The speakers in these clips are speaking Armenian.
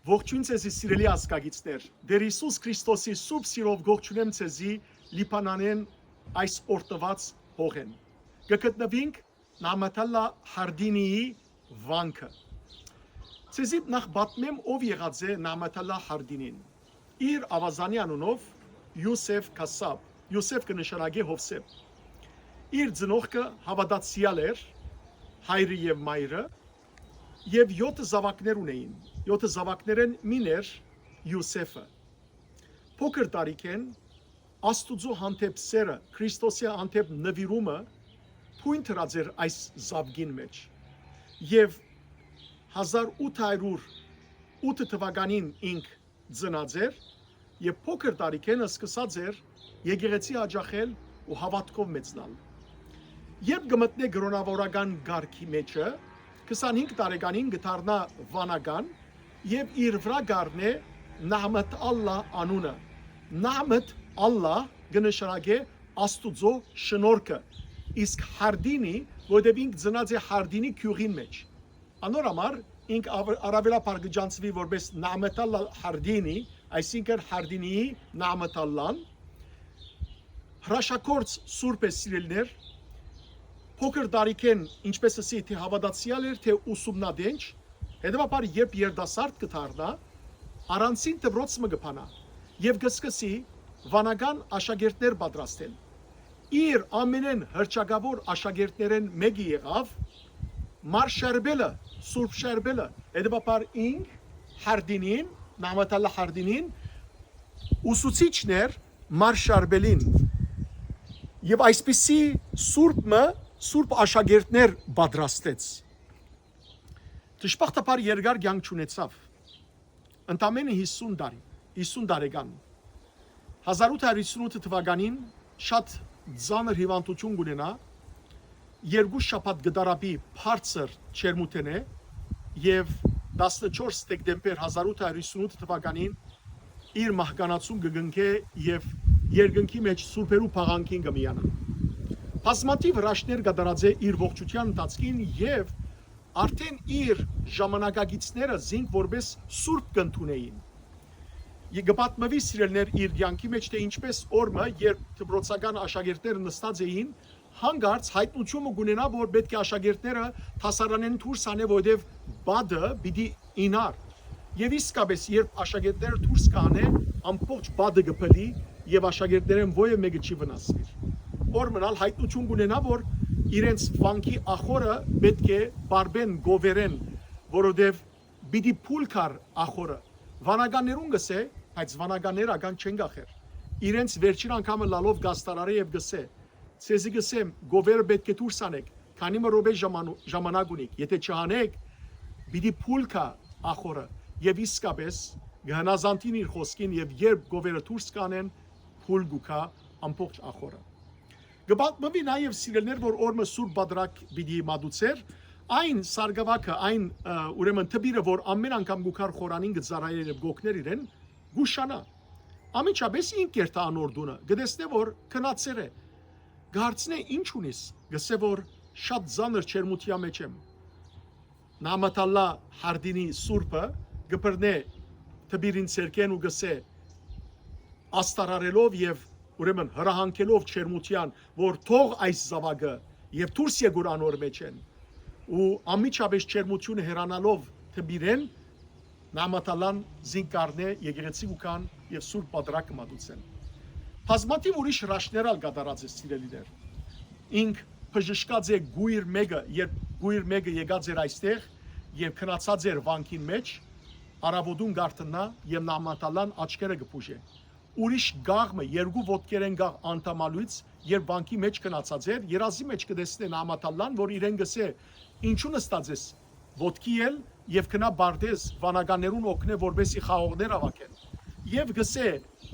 Ողջույն ցեզի սիրելի ազգագիցներ, Տեր Հիսուս Քրիստոսի սուրբ սիրով ողջունեմ ցեզի Լիբանանեն այս օրտված հողեն։ Գտնվենք Նամաթալլա Հարդինիի վանքը։ Ցեզի նախ պատմեմ ով եղած է Նամաթալլա Հարդինին։ Իր ավազանի անունով Յուսեֆ Կասաբ, Յուսեֆ կնշանակի Հովսեփ։ Իր ծնողքը հավատացյալ էր, հայրը եւ մայրը, եւ 7 զավակներ ունեին։ 7 զավակներեն մին էր Յուսեֆը։ Փոքր տարիքեն Աստուծո հանդեպ սերը, Քրիստոսի հանդեպ նվիրումը թույն դրած էր այս զավգին մեջ։ Եվ 1808 թվականին ինք ծնած էր եւ փոքր տարիքեն սկսած էր եկեղեցի աջակել ու հավատքով մեծնալ։ Երբ գմտնե գրոնավորական գարքի մեջը 25 տարեկանին գտարնա վանական եւ իր վրա գարնե Նահմət Allah անունը։ Նահմət Allah գնշարագե Աստուծո շնորհքը։ Իսկ Հարդինի, որտեղ ինք ծնած է Հարդինի քյուղին մեջ։ Անորամար ինք արաբելապար գջանցվի որպես Նահմət Allah Հարդինի, այսինքն Հարդինիի Նահմət Allah-ն։ Հրաշակորց սուրբ է սիրելիներ, փոքր տարիքեն ինչպես ասի թե հավատացյալ էր թե ուսումնադենչ, հետևաբար երբ երդասարդ կդառնա, առանցին դպրոց մը կփանա եւ կսկսի վանական աշակերտներ պատրաստել։ Իր ամենեն հրճակավոր աշակերտներեն մեկը եղավ Մարշարբելը, Սուրբ Շարբելը, հետևաբար ինք Հարդինին, Նահմət Allah Հարդինին ուսուցիչներ Մարշարբելին եւ այսպիսի սուրբ աշակերտներ պատրաստեց։ Դժբախտաբար երկար կյանք չունեցավ։ Ընդամենը 50 տարեկան։ 1858 թվականին շատ ծանր հիվանդություն ունենա, 2 շաբաթ գդարաբի բարձր չերմութենե եւ 14 դեկտեմբեր 1858 թվականին իր մահկանացուն կգնքե եւ երկնքի մեջ սուրբերու փաղանքին կմիանա։ Բազմաթիվ հրաշքներ կատարած է իր ողջության ընթացքին եւ արդեն իր ժամանակագիցները զինք որպես սուրբ կընդունեին։ Եգպատմվի սիրելներ իր կյանքի մեջ թե ինչպես օրը, երբ դպրոցական աշակերտները նստած էին, հանգարց հայտնությունը կունենա, որ պետք է աշակերտները դասարանեն դուրս անեն, որովհետեւ բադը պիտի ինար։ Եվ իսկապես երբ աշակերտները դուրս կանեն, ամբողջ բադը կփլի եւ աշակերտներն ոյը մեկը չի վնասվի։ Օրմնալ հայտնություն կունենա, որ իրենց վանքի ախորը պետք է բարբեն գովերեն, որովհետև պիտի փուլ կար ախորը։ Վանականներուն գսե, բայց վանականները ական չեն գախեր։ Իրենց վերջին անգամը լալով գաստարարը եւ գսե, ցեզի գսեմ գովերը պետք է դուրս անեք, քանի մը ռոբե ժամանակ ունիք։ Եթե չանեք, պիտի փուլ կա ախորը եւ իսկապես գնազանտին իր խոսքին եւ երբ գովերը դուրս կանեն, փուլ գուքա ամբողջ ախորը։ Գբատմվի նաև սիրելներ, որ օրը սուրբ բադրակ պիտի մատուցեր, այն սարգավակը, այն ուրեմն թբիրը, որ ամեն անգամ գուքար խորանին գծարայել եւ գոքներ իրեն, գուշանա։ Ամիջապես ինք երթա անորդունը, գտեսնե որ քնացեր է։ Գարցնե ինչ ունիս, գսե որ շատ ծանր չերմութիա մեջ եմ։ Նահմət Allah Հարդինի սուրբը գբրնե թբիրին ցերկեն ու գսե աստարարելով եւ ուրեմն հրահանքելով չերմության, որ թող այս զավակը եւ դուրս եկուր անոր մեջ են ու ամիջապես չերմությունը հերանալով թբիրեն Նահմət Allah-ն զինկարնե եկեղեցի ուքան եւ սուրբ բադրակ մատուցեն։ Բազմաթիվ ուրիշ հրաշքներ կատարած է սիրելիներ։ Ինք բժշկած է գույր մեկը, երբ գույր մեկը եկած էր այստեղ եւ քնացած էր վանքին մեջ, արաբոդուն գարտնա եւ Նահմət Allah-ն աչքերը կփուժե։ Ուրիշ գաղմը երկու ոտքերեն գաղ անտամալույց, երբ վանքի մեջ քնացած էր, երազի մեջ կտեսնե Նահմət Allah-ն, որ իրեն գսե ինչու նստած ես ոտքի էլ եւ քնա բարդես վանականներուն օգնե որբեսի խաղողներ ավակեն։ Եվ գսե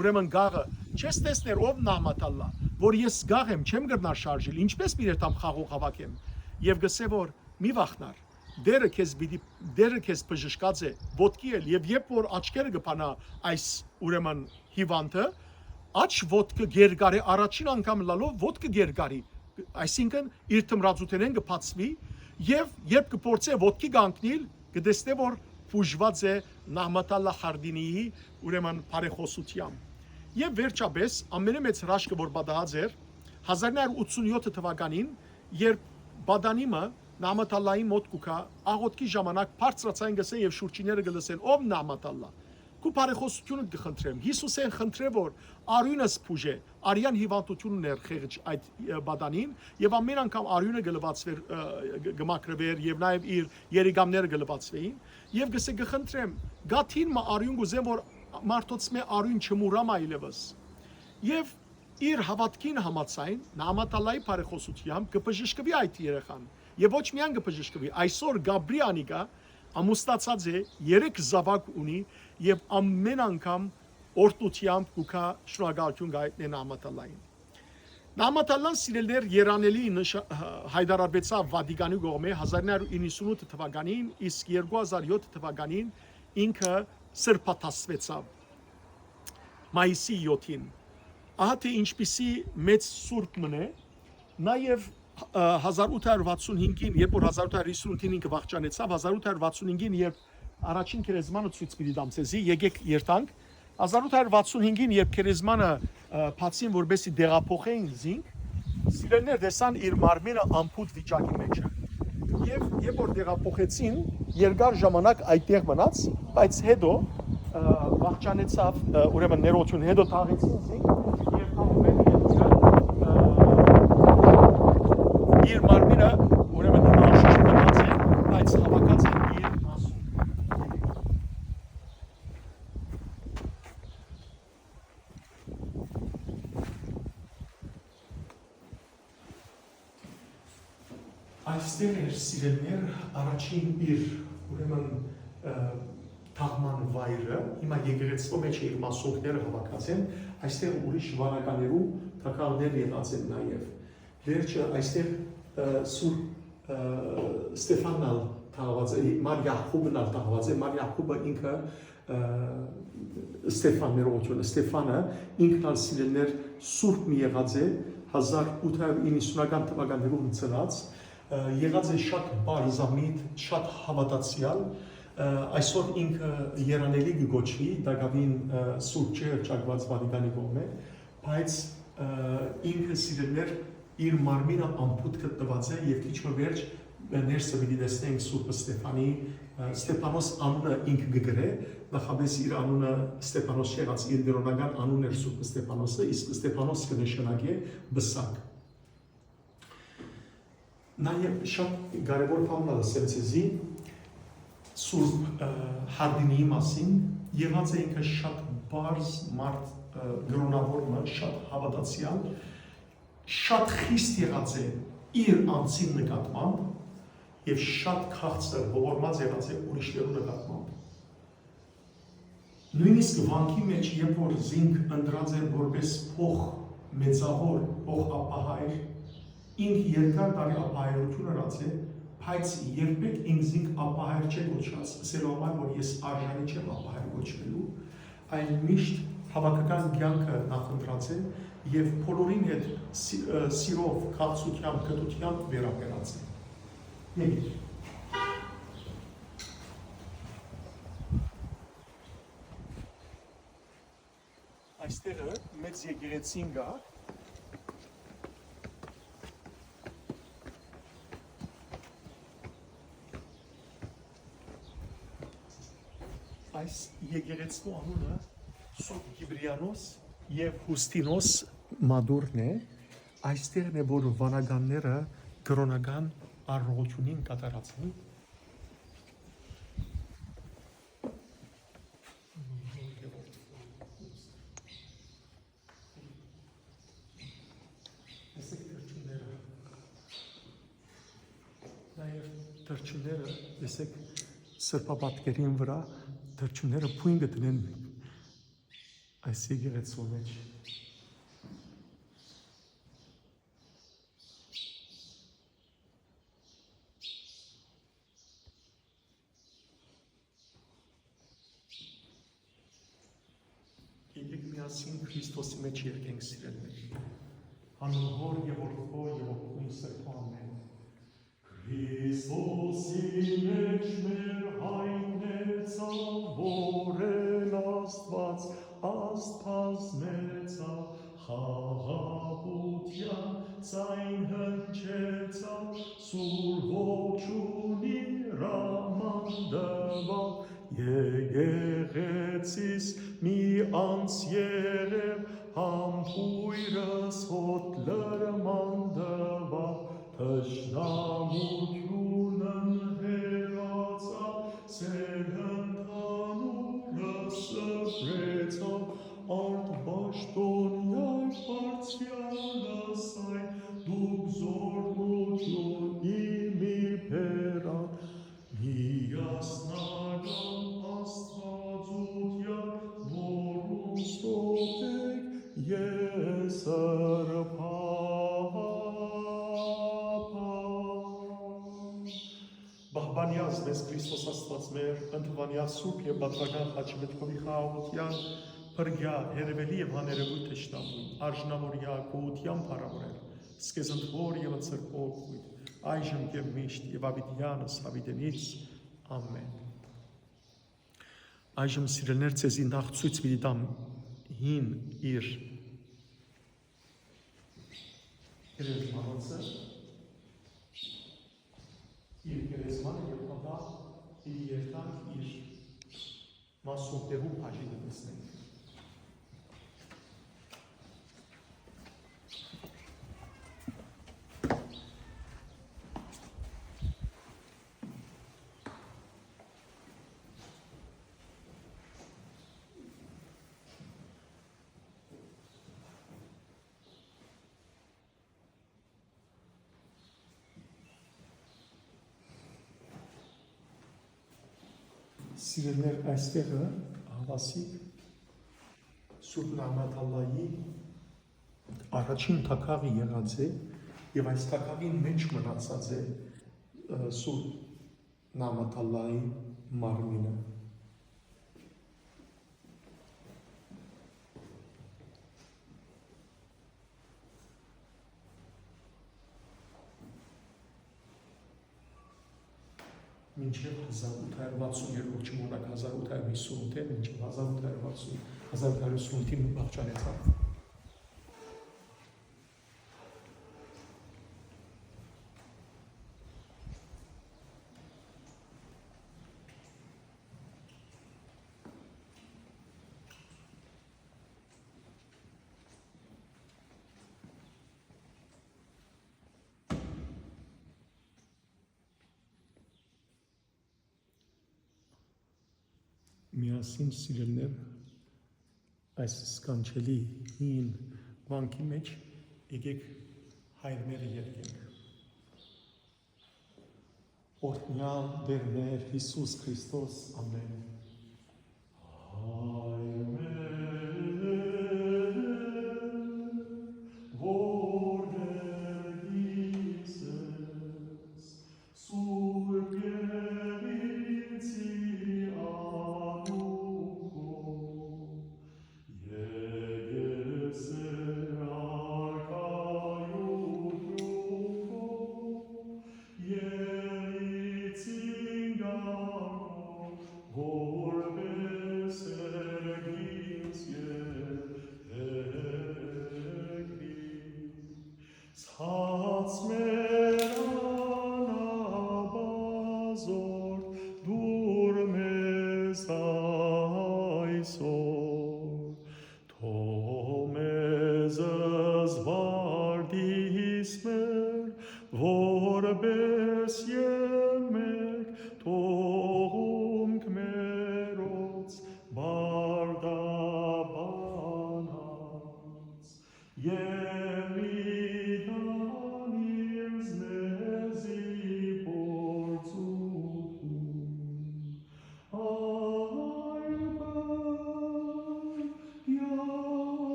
ուրեմն գաղը չես տեսներ ով Նահմət Allah, որ ես գաղ եմ, չեմ գրնար շարժել, ինչպես մի երթամ խաղող ավակեմ։ Եվ գսե որ մի վախնար, դերը քեզ բժշկած է ոտքի էլ եւ երբ որ աչքերը կփանա այս ուրեմն հիվանդը աչ ոտքը գերգարի առաջին անգամ լալով ոտքը գերգարի այսինքն իր թմրածութենեն կփածվի եւ երբ կփորձե ոտքի գանկնիլ կտեսնե որ բուժված է Նահմատալլա Խարդինիի ուրեմն բարեխոսությամբ։ Եվ վերջապես ամենամեծ հրաշքը, որ պատահած էր 1987 թվականին, երբ Բադանիմը Նահմատալլայի մոտ կուքա աղոթքի ժամանակ բարձրացան գսեն եւ շուրջիները գլսեն ով Նահմատալլա քու բարեխոսությունը կխնդրեմ Հիսուսեն խնդրե որ արյունս փուժե արյան հիվանդությունն էր խեղճ այդ Բադանին եւ ամեն անգամ արյունը գլվածվեր գմակրվեր եւ նաեւ իր երեգամները գլվածվեին եւ գսե կխնդրեմ գաթին մա արյուն գուզեմ որ մարդոց մե արյուն չմուրամ այլևս եւ իր հավատքին համաձայն Նահմատալլայի բարեխոսությամբ կբժշկվի այդ երեխան եւ ոչ միայն կբժշկվի այսօր Գաբրիանիկա ամուսնացած է 3 զավակ ունի եւ ամեն անգամ օրտությամբ կուքա շնորհակալություն գայտնի Նահմատալլային Նահմատալլան սիրելներ երանելի հայդարարվեցավ Վատիկանի կողմէ 1998 թվականին իսկ 2007 թվականին ինքը սրբաթասվեցավ մայիսի 7-ին ահա թե ինչպիսի մեծ սուրբ մնե նաեւ 1865-ին, երբ որ 1858-ին ինքը վախճանեցավ, 1865-ին երբ առաջին քերեզմանը ցույց պիտի դամցեզի, եկեք երթանք, 1865-ին երբ քերեզմանը բացին որբեսի դեղափոխեին զինք, սիրելներ տեսան իր մարմինը ամփոփ վիճակի մեջ է։ Եվ երբ որ դեղափոխեցին, երկար ժամանակ այդտեղ մնաց, բայց հետո վախճանեցավ, ուրեմն ներողություն, հետո թաղեցին զինք եւ ամեն իր մարմինը ուրեմն անշշտված է, բայց հավաքած է իր մասում։ Այստեղ էր սիրելներ առաջին իր ուրեմն թաղման վայրը, հիմա եկեղեցու մեջ իր մասունքները հավաքած են, այստեղ ուրիշ վանականերու թագավորներ եղած են նաև։ Վերջը այստեղ Սուրբ Ստեփանալ թաղված է, Մար Յակոբն ալ թաղված է, Մար Յակոբը ինքը Ստեփան ներողություն, Ստեփանը ինքն ալ սիրելներ Սուրբ մի եղած է 1890-ական թվականներում ծնած, եղած է շատ բարձամիտ, շատ հավատացյալ, այսօր ինքը երանելի կգոչվի, դակավին Սուրբ չէ հռչակված Վատիկանի կողմէ, բայց ինքը սիրելներ իր մարմինը ամփոփ գտնված է եւ քիչ մը վերջ ներսը պիտի տեսնենք Սուրբ Ստեփանի Ստեփանոս անունը ինքը գգրե նախաբես իր անունը Ստեփանոս եղած իր դերոնական անունն էր Սուրբ Ստեփանոսը իսկ Ստեփանոս կնշանակե բսակ նաեւ շատ կարեւոր բան ասեմ ցեզի Սուրբ Խարդինիի մասին եղած է ինքը շատ բարձ մարդ գրոնավոր շատ հավատացյալ շատ խիստ եղած է իր անձին նկատմամբ եւ շատ քաղցր ողորմած եղած է ուրիշներու նկատմամբ նույնիսկ վանքի մեջ երբ որ զինք ընտրած են որպես փող մեծավոր փող ապահայր ինք երկար տարի ապահայրություն ըրած է բայց երբեք ինքզինք ապահայր չէ կոչված ասելով համար որ ես արժանի չեմ ապահայր կոչվելու այլ միշտ հավաքական կյանքը նախընտրած է եւ բոլորին հետ սիրով, քաղցությամբ, գտությամբ վերաբերած է։ Եկեք։ Այստեղ մեծ եկեղեցին կա։ Այս եկեղեցու անունը Սուրբ Կիբրիանոս եւ Հուստինոս Մադուրն է, այստեղն է որ վանականները կրոնական առողջունին կատարած են։ Նաեւ թրջունները, տեսեք սրբապատկերին վրա թրջունները փույն գտնեն այս եկեղեցու մեջ։ Եկեք միասին Քրիստոսի մեջ երկենք սիրելիներ։ Անհոր եւ Որդու եւ Որդու Սրբո ամեն։ Քրիստոսի մեջ մեր հայրն Որեն Աստված աստվածնեցավ, խաղաղության ձայն հնչեցավ, սուր ողջունի ռամանդվավ, եկեղեցիս մի անց եղև, համբույրս հոտ լրմանդվավ, թշնամությունն հեռացավ, սեր ընդհանուրը սփռեցավ, արդ բաշտոնյար բարձյալս այն, դուք զորնությունի մի բերան, միասնական աստվածության, որում ստողեք Բահբանյաց մեզ Քրիստոս Աստված մեր, ընդհանյա սուրբ և բատրական խաչմետքովի խաղաղության, փրկյա, երևելի և հաներևույթ թշնամուն, արժանավորյա գոհության փառավորել, սկեզնդվոր և ընձրկող կույտ, այժմ և միշտ և ավիդյանս հավիդենից, ամեն։ Այժմ սիրելներ ձեզի նախ ցույց մի տամ հին իր գերեզմանոցը, իր գերեզմանը և ապա իր երթանք իր մասունքներում հաշիվը տեսնենք։ Սիրելներ, այստեղը հավասիկ Սուրբ Նահմաթալլայի առաջին թագավի եղած է և այս թագավին մեջ մնացած է Սուրբ Նահմաթալլայի մարմինը։ Մինչև 1862 չմոռաք 1858-ին, մինչև 1858-ին բաղճանեցավ։ Միասին սիրելներ այս սկանչելի հին վանքի մեջ եկեք հայրմերը երկենք։ Օրհնյալ Տեր մեր Հիսուս Քրիստոս, ամեն։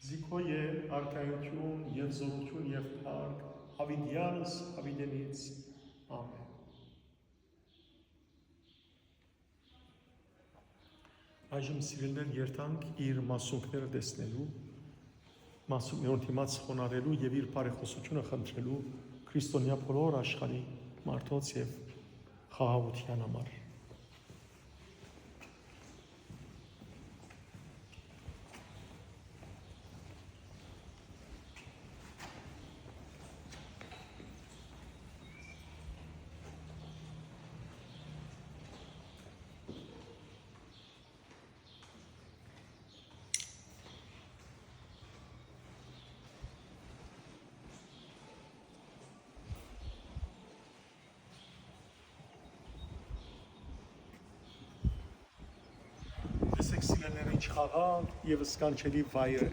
Զիքոյե արքայություն և զորություն և փառք հավիդյանս հավիդենից, ամեն։ Այժմ սիրելներ երթանք իր մասունքները տեսնելու մասումներուն դիմաց խոնարհելու եւ իր բարեխոսությունը խնդրելու քրիստոնյա բոլոր աշխարհի մարդոց եւ խաղաղության համար։ Տեսեք սիրելիներ, ինչ խաղաղ եւ սքանչելի վայր է։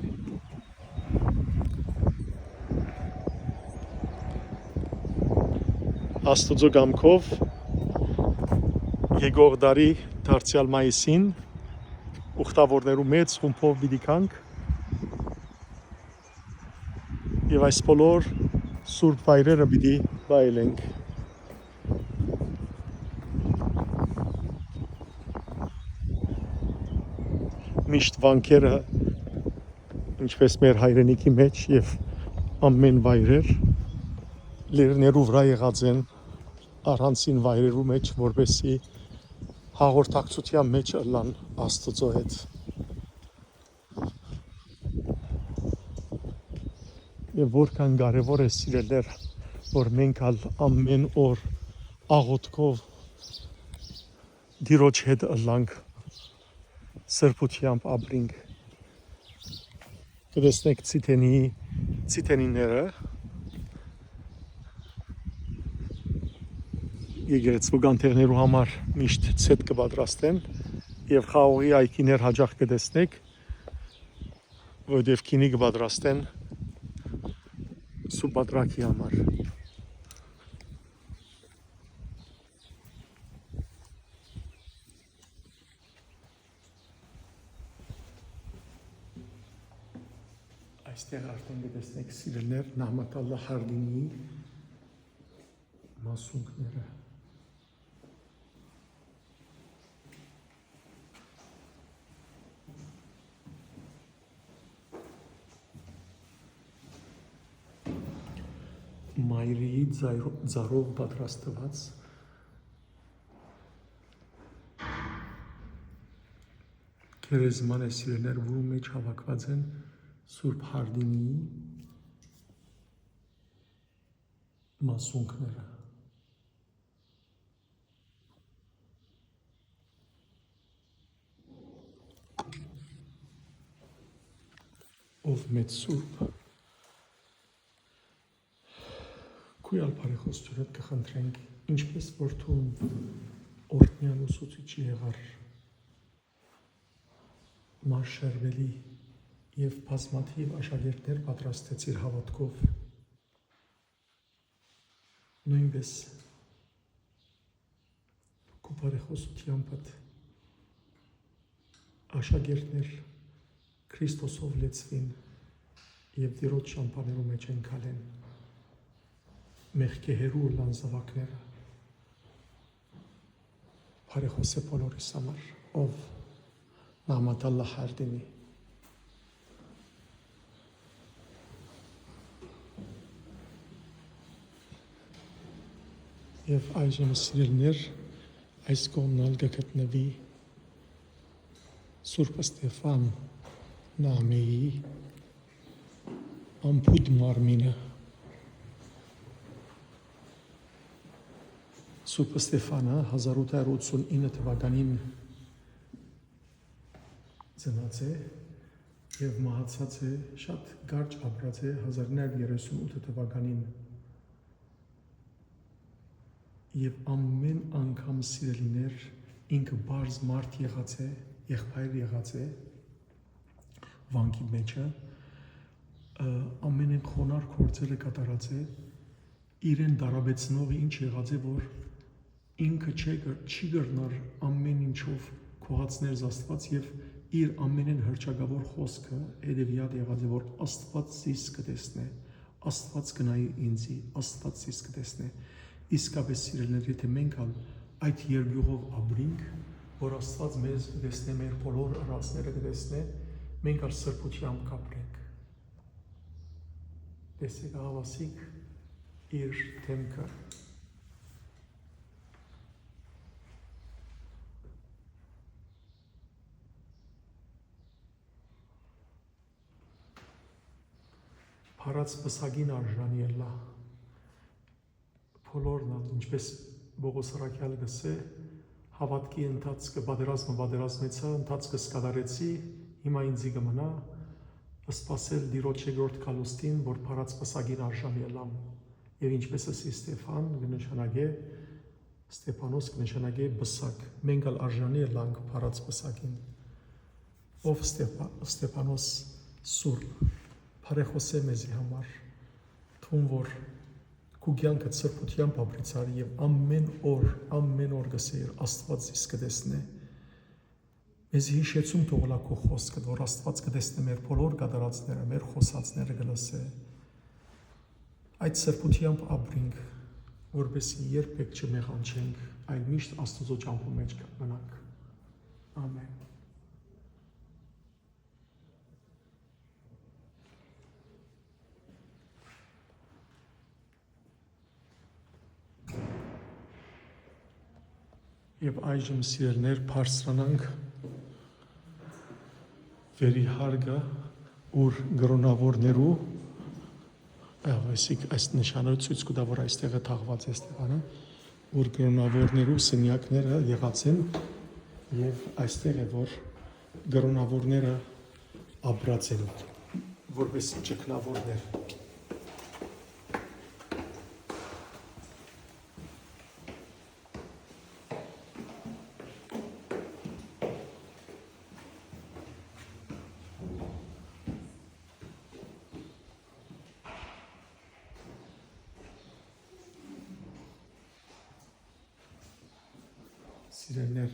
Աստուծո գամքով եկող դարի դարձյալ մայիսին ուխտավորներու մեծ խումբով պիտի կանք եւ այս բոլոր սուրբ վայրերը պիտի վայելենք։ Միշտ վանքերը, ինչպես մեր հայրենիքի մեջ եւ ամեն վայրեր լերներու վրա եղած են առանցին վայրերու մեջ, որպեսզի հաղորդակցության մեջ ըլլան Աստծո հետ։ Եվ որքան կարևոր է սիրելիներ, որ մենք ամեն օր աղոթքով Տիրոջ հետ ըլլանք, սրբությամբ ապրինք։ Կտեսնեք ցիտենիները եկեղեցու գանթերներու համար միշտ ցետ կպատրաստեն եւ խաղողի այգիներ հաջող կտեսնեք, որովհետեւ քինի կպատրաստեն սուպատրակի համար։ Այստեղ արդեն կտեսնեք սիրելիներ Նահմատ Ալլա Հարդինի մասունքները։ Մայրի ձարով պատրաստված գերեզման է սիրելիներ, որու մեջ հավաքված են Սուրբ Հարդինի մասունքները։ Ով մեծ Սուրբ, քույր բարեխոսությունդ կխնդրենք, ինչպես որդուն օրհնյալ ուսուցիչի եղար մարշերվելի եւ բազմաթիվ աշակերտներ պատրաստեցիր հավատքով, նույնպես քո բարեխոսությամբ աշակերտներ Քրիստոսով լեցվին եւ Տիրոջ շամփաներու մեջ են քալեն մեղքերու լան զավակները, բարեխոսե բոլորիս համար, ով Նահմատ Ալլա Հարդինի եւ այժմ սիրելիներ այս կողմնալ կգտնվի Սուրբ Ստեփան Նամեի ամփոփ մարմինը։ Սուրբ Ստեփանը 1889 թվականին ծնած է եւ մահացած է, շատ կարճ ապրած է 1938 թվականին։ Եվ ամեն անգամ սիրելիներ ինքը բարձ մարդ եղած է, եղբայր եղած է վանքի մեջը, ամենեն խոնար գործերը կատարած է, իրեն դարաբեցնողը ինչ եղած է, որ ինքը չի գրնար ամեն ինչով քողացներ Աստված եւ իր ամենեն հրճագավոր խոսքը հետեւյալ եղած է, որ Աստված զիս կտեսնե, Աստված կնայի ինձի, Աստված զիս կտեսնե։ Իսկապես սիրելիներ, եթե մենք այդ երկյուղով ապրենք, որ Աստված մեզ կտեսնե, մեր բոլոր արածները կտեսնե, մենք սրբությամբ կապրենք։ տեսեք հավասիկ իր դեմքը Փարած պսակին արժանի ելա բոլորն ինչպես Բողոս Սարաքյալը գսե հավատքի ընթացքը բادرազմեցա ընթացքը սկադարեցի հիմա ինձի կմնա սպասել դիրոջ երկրորդ կալուստին որ փարած պսակին արժանի ելամ եւ ինչպես ասի Ստեփան կնշանակե Ստեփանոս կնշանակե պսակ մենք ալ արժանի ելանք փարած պսակին ով Ստեփանոս Սուրբ Փարեխոսե մեզի համար թուն որ Կուգյանքը ծրպությամբ ապրիցար և ամեն օր գսեիր Աստված իս կտեսնե մեզ հիշեցում թողլա քո խոսքը որ Աստված կտեսնե մեր բոլոր կատարածները մեր խոսածները կլսե այդ ծրպությամբ ապրենք որպեսզի երբեք չմեղանչենք այլ միշտ Աստծո ճամփու մեջ մնանք ամեն Եվ այժմ սիրելներ բարձրանանք վերի հարգը ուր գրոնավորներու այս նշանը ցույց կտա որ այստեղ է թաղված է Ստեփանը որ գրոնավորներու սենյակները եղած են եւ այստեղ է որ գրոնավորները ապրած են որպես ճգնավորներ Սիրելներ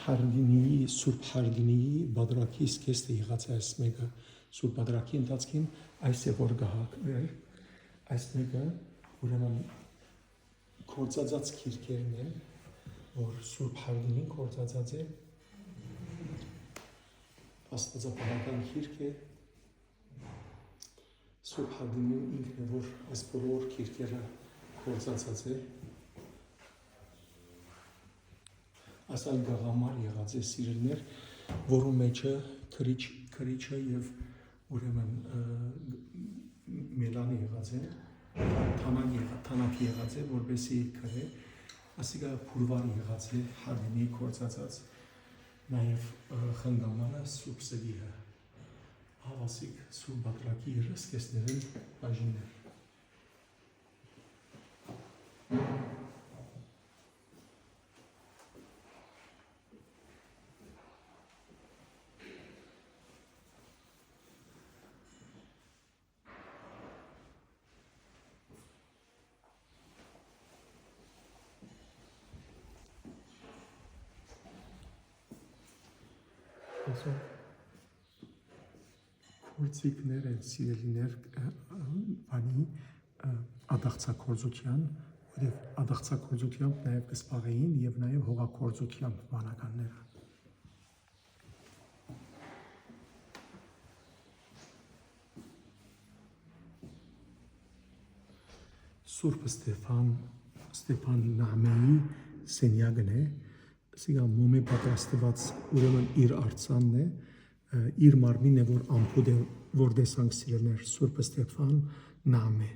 Հարգինիի Սուրբ Հարգինիի բادرակի սկեստը եղած է այս մեկը Սուրբ բادرակի ընթացքին այս է որ գահակներ այս մեկը ուրեմն կործածած քիրքերն են որ Սուրբ Հարգինին կործածած է աստվածապահական քիրք է Սուրբ Հարգինին ինքն է որ այս բոլոր քիրքերը կործածած է Ասալ գաղամար եղած է սիրելներ, որում մեջը քրիչը և ուրեմն մելանը եղած է, թանակ եղած է, որպեսի քրե, ասիկա փուրվար եղած է, Հարգինի կործածած, նաև խնգամանը Սուրբ Սևիհը, հավասիկ Սուրբ բادرակի սկեսներին բաժիններ։ Քորձիկներ են սիրելիներ բանի ադաղցակորձության, որև ադաղցակորձությամբ նաև կսպաղեին և նաև հողակորձությամբ բանականները։ Սուրբ Ստեփան Նահմեի սենյակն է, սիգա մոմե պատրաստված ուրեմն իր արցանն է, իր մարմինն է, որ ամփոփ է, որ տեսանք սիրելներ, Սուրբ Ստեփան Նահմե։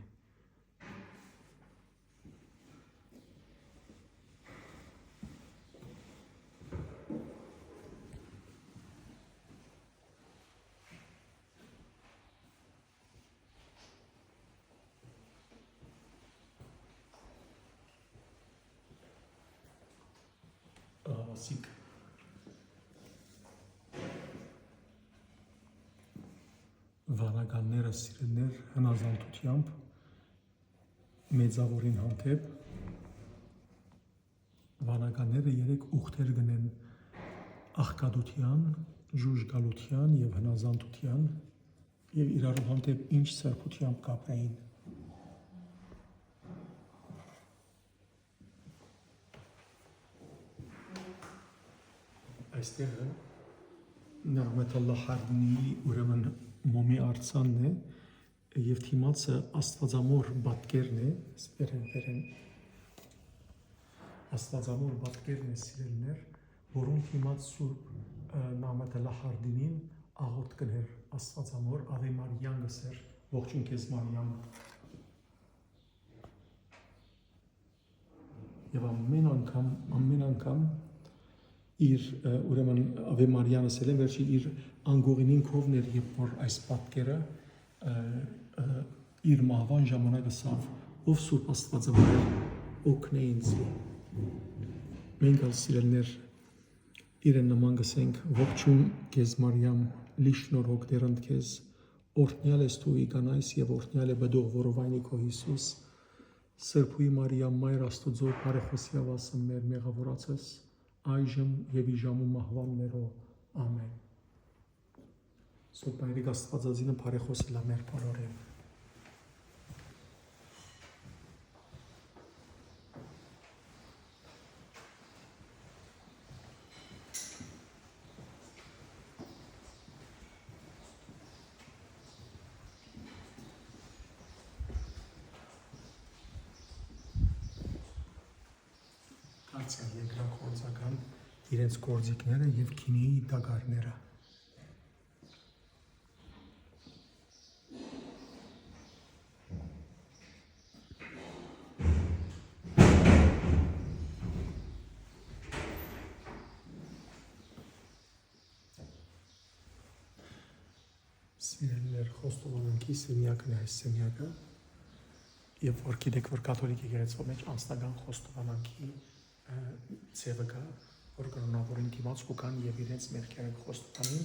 Ասիկ վանականները սիրելներ հնազանդությամբ մեծավորին հանդեպ վանականները երեք ուխտեր գնեն աղքատության, ժուժգալության և հնազանդության և իրարու հանդեպ ինչ սրբությամբ կապրեին։ Այստեղը Նաղմեթ Ալլահ Հարգինիի ուրեմն մոմի արցանն է, եւ թիմացը Աստվածամոր պատկերն է, վերեն Աստվածամոր պատկերն է սիրելիներ, որոնց թիմաց Սուրբ Նամատալահարդինին աղոտ կներ Աստվածամոր Ave Marian գսեր, ողջույն քեզ Մարիամ։ Եվ ամեն անգամ իր ուրեմն Ave Marian ասել են, վերջի իր անգողինին քովներ, երբ որ այս պատկերը իր մահվան ժամանակ ասավ, ով Սուրբ Աստվածամոր օգնե ինձ։ Մենք սիրելիներ իրեն նման գսենք, ողջույն քեզ Մարիամ, լիշնորհոք դերընդ քեզ, օրհնյալ ես դու իկանայս եւ օրհնյալ է բդող որովայնի քո Հիսուս, Սրբուի Մարիամ մայր Աստուծո բարեխոսյավ ասում մեր մեղավորացես, այժմ եւ իժամու մահվան մերո, ամեն։ Սուրբ Հայրիկ Աստվածածինը բարեխոսել է մեր բոլորին։ Դարձյալ երկրագործական իրենց գործիքները եւ քինիի դագարները։ Սիրելիներ, խոստովանանքի սենյակն է այս սենյակը, եւ որ գիտեք, որ կաթոլիկ եկեղեցու մեջ անձնական խոստովանանքի ձևը կա, որ կրոնավորին դիմաց կան եւ իրենց մեղքերը խոստովանին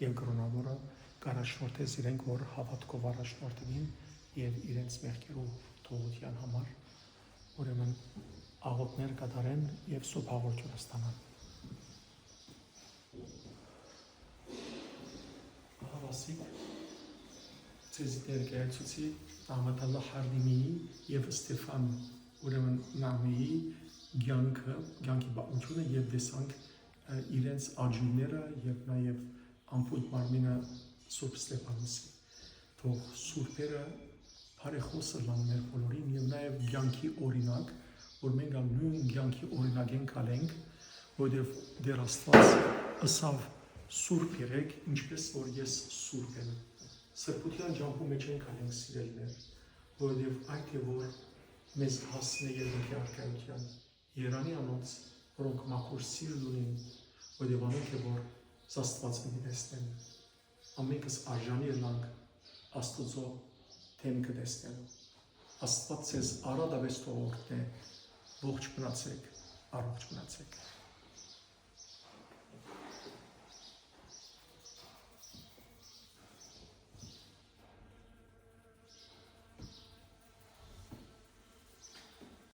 եւ կրոնավորը կառաջնորդես իրենք, որ հավատքով առաջնորդին եւ իրենց մեղքերու թողության համար ուրեմն աղոթներ կատարեն եւ սուրբ հաղորդություն ստանան։ Հավասիկ ցեզ ներկայացուցի Նամատալահարդինի եւ Ստեփան ուրեմն Նամեի կյանքի պատմությունը եւ տեսանք իրենց աջունները եւ նաեւ ամփոփ մարմինը Սուրբ Ստեփանոսի։ Թող սուրբերը բարեխոսը լան մեր բոլորին եւ նաեւ կյանքի օրինակ, որ մենք նույն կյանքի օրինակ ենք ալենք, որովհետեւ դեր Աստված ասավ սուրբ եղեք, ինչպես որ ես սուրբ եմ։ Սրբության ջանքու մեջ ենք ալենք սիրելիներ, որովհետեւ այդ է որ մեզ հասնե երկրի արքայության։ Երանի անոնց, որոնք մաքուր սիրտ ունին, որովհետև անոնք է, որ Աստված մի տեսնեն, ամենքս արժանի ելանք Աստուծո թեմքը տեսնելու։ Աստված ձեզ առադավես թողորդ է, ողջ մնացեք, առողջ մնացեք։